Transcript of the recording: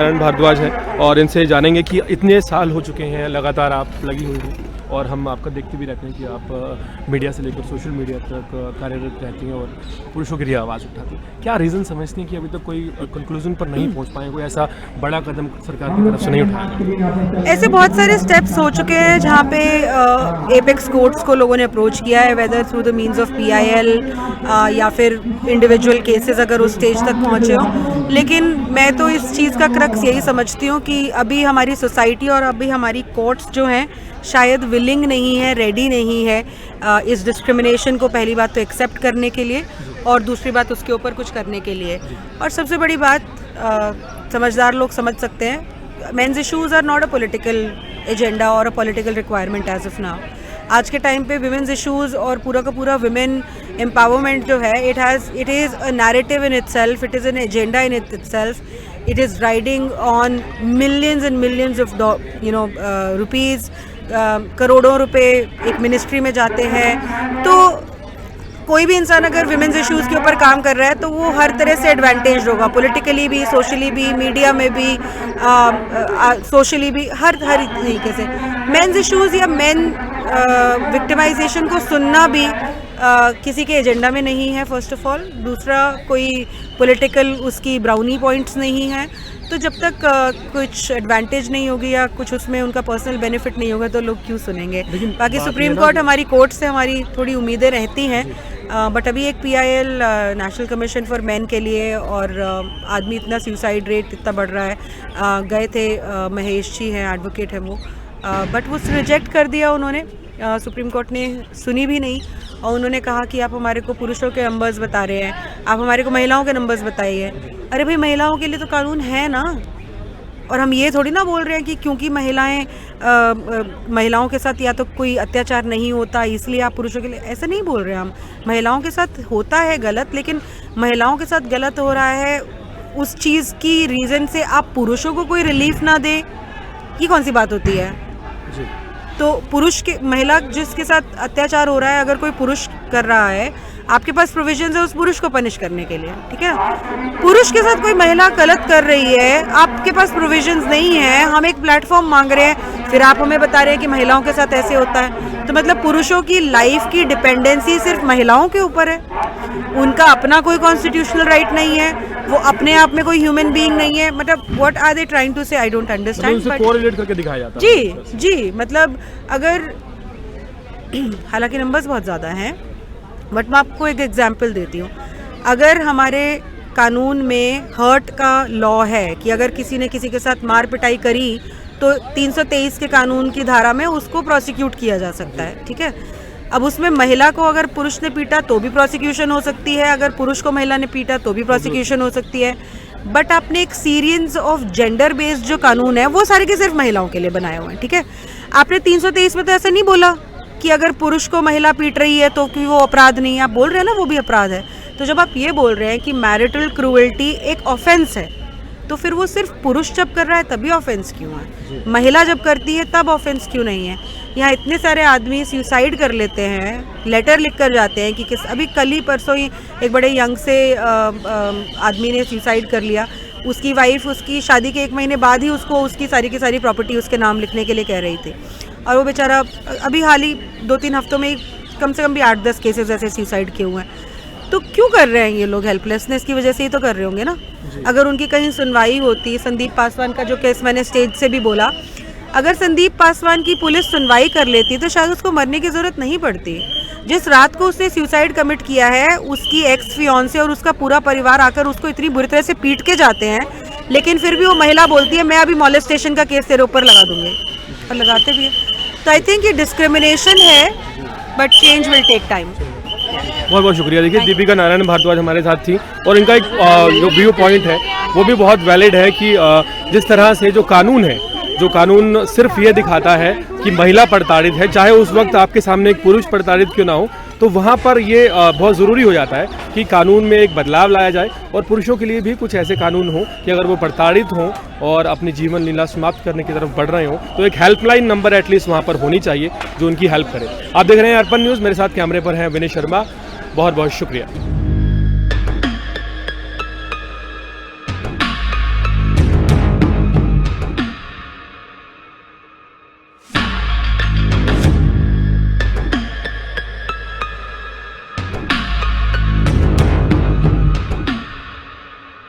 नारायण भारद्वाज है और इनसे जानेंगे कि इतने साल हो चुके हैं लगातार आप लगी हुई हैं और हम आपका देखते भी रहते हैं कि आप मीडिया से लेकर सोशल मीडिया तक कार्यरत रहती हैं और पुरुषों की आवाज़ उठाती हैं। क्या रीज़न समझती हैं कि अभी तक कोई कंक्लूजन पर नहीं पहुंच पाए, कोई ऐसा बड़ा कदम सरकार की तरफ से नहीं उठाया? ऐसे बहुत सारे स्टेप्स हो चुके हैं जहाँ पे एपेक्स कोर्ट्स को लोगों ने अप्रोच किया है, whether through the means of PIL या फिर इंडिविजुअल केसेस अगर उस स्टेज तक पहुँचे हों। लेकिन मैं तो इस चीज़ का क्रक्स यही समझती हूँ कि अभी हमारी सोसाइटी और अभी हमारी कोर्ट्स जो हैं शायद विलिंग नहीं है, रेडी नहीं है इस डिस्क्रिमिनेशन को पहली बात तो एक्सेप्ट करने के लिए और दूसरी बात उसके ऊपर कुछ करने के लिए। और सबसे बड़ी बात समझदार लोग समझ सकते हैं, men's issues are not a political agenda और a political requirement as of now. आज के टाइम पे विमेंस इश्यूज और पूरा का पूरा विमेन एम्पावरमेंट जो है it is a narrative in itself, it is an agenda in itself, it is riding on millions and millions of rupees, करोड़ों रुपए एक मिनिस्ट्री में जाते हैं। तो कोई भी इंसान अगर विमेंस इश्यूज़ के ऊपर काम कर रहा है तो वो हर तरह से एडवांटेज होगा, पॉलिटिकली भी, सोशली भी, मीडिया में भी, सोशली भी, हर तरीके से। मेंस इश्यूज़ या मेन विक्टिमाइजेशन को सुनना भी किसी के एजेंडा में नहीं है फर्स्ट ऑफ ऑल। दूसरा, कोई पॉलिटिकल उसकी ब्राउनी पॉइंट्स नहीं है। तो जब तक कुछ एडवांटेज नहीं होगी या कुछ उसमें उनका पर्सनल बेनिफिट नहीं होगा तो लोग क्यों सुनेंगे। बाकी सुप्रीम कोर्ट हमारी कोर्ट से हमारी थोड़ी उम्मीदें रहती हैं, बट अभी एक PIL national commission for main के लिए और आदमी इतना सुसाइड रेट इतना बढ़ रहा है। गए थे महेश जी हैं, एडवोकेट हैं वो, बट वो रिजेक्ट कर दिया उन्होंने, सुप्रीम कोर्ट ने सुनी भी नहीं और उन्होंने कहा कि आप हमारे को पुरुषों के नंबर्स बता रहे हैं, आप हमारे को महिलाओं के नंबर्स बताइए। अरे भाई, महिलाओं के लिए तो कानून है ना, और हम ये थोड़ी ना बोल रहे हैं कि क्योंकि महिलाओं के साथ या तो कोई अत्याचार नहीं होता इसलिए आप पुरुषों के लिए, ऐसा नहीं बोल रहे हम। महिलाओं के साथ होता है गलत, लेकिन महिलाओं के साथ गलत हो रहा है उस चीज़ की रीज़न से आप पुरुषों को कोई रिलीफ ना दे, ये कौन सी बात होती है जी। तो पुरुष के महिला जिसके साथ अत्याचार हो रहा है, अगर कोई पुरुष कर रहा है, आपके पास प्रोविजंस है उस पुरुष को पनिश करने के लिए, ठीक है। पुरुष के साथ कोई महिला गलत कर रही है, आपके पास प्रोविजंस नहीं है, हम एक प्लेटफॉर्म मांग रहे हैं, फिर आप हमें बता रहे हैं कि महिलाओं के साथ ऐसे होता है। तो मतलब पुरुषों की लाइफ की डिपेंडेंसी सिर्फ महिलाओं के ऊपर है, उनका अपना कोई कॉन्स्टिट्यूशनल राइट नहीं है, वो अपने आप में कोई ह्यूमन बीइंग नहीं है। मतलब what are they trying to say, I don't understand. But correlate करके दिखाया जाता है जी, मतलब अगर हालांकि नंबर्स बहुत ज़्यादा हैं, बट मैं आपको एक एग्जांपल देती हूँ। अगर हमारे कानून में हर्ट का लॉ है कि अगर किसी ने किसी के साथ मार पिटाई करी तो 323 के कानून की धारा में उसको प्रोसिक्यूट किया जा सकता है, ठीक है। अब उसमें महिला को अगर पुरुष ने पीटा तो भी प्रोसिक्यूशन हो सकती है, अगर पुरुष को महिला ने पीटा तो भी प्रोसिक्यूशन हो सकती है। बट आपने एक सीरीज ऑफ जेंडर बेस्ड जो कानून है वो सारे के सिर्फ महिलाओं के लिए बनाए हुए हैं, ठीक है। आपने 323 में तो ऐसा नहीं बोला कि अगर पुरुष को महिला पीट रही है तो कि वो अपराध नहीं है, आप बोल रहे हैं ना वो भी अपराध है। तो जब आप ये बोल रहे हैं कि मैरिटल क्रूएल्टी एक ऑफेंस है, तो फिर वो सिर्फ पुरुष जब कर रहा है तभी ऑफेंस क्यों है, महिला जब करती है तब ऑफेंस क्यों नहीं है। यहाँ इतने सारे आदमी सुसाइड कर लेते हैं, लेटर लिख कर जाते हैं कि अभी कल ही परसों ही एक बड़े यंग से आदमी ने सुसाइड कर लिया, उसकी वाइफ उसकी शादी के 1 महीने बाद ही उसको उसकी सारी की सारी प्रॉपर्टी उसके नाम लिखने के लिए कह रही थी, और वो बेचारा अभी हाल ही 2-3 हफ्तों में कम से कम भी 8-10 केसेस ऐसे सुसाइड किए हुए हैं। तो क्यों कर रहे हैं ये लोग? हेल्पलेसनेस की वजह से ही तो कर रहे होंगे ना। अगर उनकी कहीं सुनवाई होती, संदीप पासवान का जो केस मैंने स्टेज से भी बोला, अगर संदीप पासवान की पुलिस सुनवाई कर लेती तो शायद उसको मरने की ज़रूरत नहीं पड़ती। जिस रात को उसने सुसाइड कमिट किया है, उसकी एक्स फियांसे और उसका पूरा परिवार आकर उसको इतनी बुरी तरह से पीट के जाते हैं, लेकिन फिर भी वो महिला बोलती है मैं अभी मॉलेस्टेशन का केस तेरे ऊपर लगा दूंगी, और लगाते भी है। तो आई थिंक ये डिस्क्रिमिनेशन है, but change will take time. बहुत बहुत शुक्रिया। देखिए, दीपिका नारायण भारद्वाज हमारे साथ थी और इनका एक जो व्यू पॉइंट है वो भी बहुत वैलिड है कि जिस तरह से जो कानून सिर्फ ये दिखाता है कि महिला प्रताड़ित है, चाहे उस वक्त आपके सामने एक पुरुष प्रताड़ित क्यों ना हो, तो वहाँ पर ये बहुत ज़रूरी हो जाता है कि कानून में एक बदलाव लाया जाए और पुरुषों के लिए भी कुछ ऐसे कानून हो कि अगर वो प्रताड़ित हों और अपनी जीवन लीला समाप्त करने की तरफ बढ़ रहे हों तो एक हेल्पलाइन नंबर एटलीस्ट वहाँ पर होनी चाहिए जो उनकी हेल्प करे। आप देख रहे हैं अर्पण न्यूज़, मेरे साथ कैमरे पर हैं विनय शर्मा। बहुत बहुत शुक्रिया।